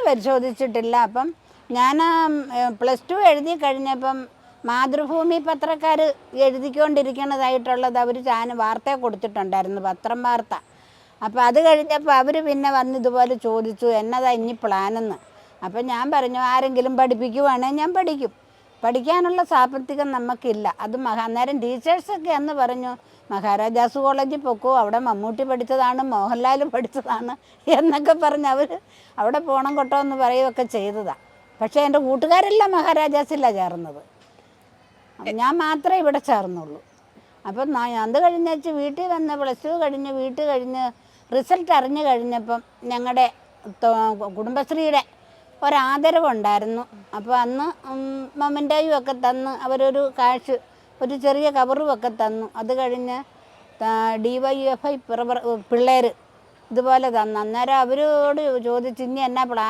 പരിശോധിച്ചിട്ടില്ല. അപ്പം ഞാൻ +2 എഴുതി കഴിഞ്ഞപ്പം മാതൃഭൂമി പത്രക്കാർ എഴുതിക്കൊണ്ടിരിക്കണതായിട്ടുള്ളത് അവർ വാർത്ത കൊടുത്തിട്ടുണ്ടായിരുന്നു, പത്രം വാർത്ത. അപ്പോൾ അത് കഴിഞ്ഞപ്പോൾ അവർ പിന്നെ വന്ന് ഇതുപോലെ ചോദിച്ചു എന്നതാ ഇനി പ്ലാനെന്ന്. അപ്പം ഞാൻ പറഞ്ഞു ആരെങ്കിലും പഠിപ്പിക്കുവാണെങ്കിൽ ഞാൻ പഠിക്കും, പഠിക്കാനുള്ള സാമ്പത്തികം നമുക്കില്ല. അത് അന്നേരം ടീച്ചേഴ്സൊക്കെ എന്ന് പറഞ്ഞു മഹാരാജാസ് കോളേജിൽ പൊക്കോ, അവിടെ മമ്മൂട്ടി പഠിച്ചതാണ്, മോഹൻലാൽ പഠിച്ചതാണ് എന്നൊക്കെ പറഞ്ഞ് അവർ അവിടെ പോണം കേട്ടോ എന്ന് പറയുകയൊക്കെ ചെയ്തതാണ്. പക്ഷേ എൻ്റെ കൂട്ടുകാരെല്ലാം മഹാരാജാസിലാണ് ചേർന്നത്, ഞാൻ മാത്രമേ ഇവിടെ ചേർന്നുള്ളൂ. അപ്പം അത് കഴിഞ്ഞേച്ച് വീട്ടിൽ വന്ന് +2 കഴിഞ്ഞ് വീട്ടിൽ കഴിഞ്ഞ് റിസൾട്ട് അറിഞ്ഞു കഴിഞ്ഞപ്പം ഞങ്ങളുടെ കുടുംബശ്രീയുടെ ഒരാദരവുണ്ടായിരുന്നു. അപ്പോൾ അന്ന് മൊമെൻ്റോയും ഒക്കെ തന്ന് അവരൊരു കാശ് ഒരു ചെറിയ കവറും ഒക്കെ തന്നു. അത് കഴിഞ്ഞ് DYFI പിള്ളേർ ഇതുപോലെ തന്നു. അന്നേരം അവരോട് ചോദിച്ചു ഇനി എന്നാ പ്ലാൻ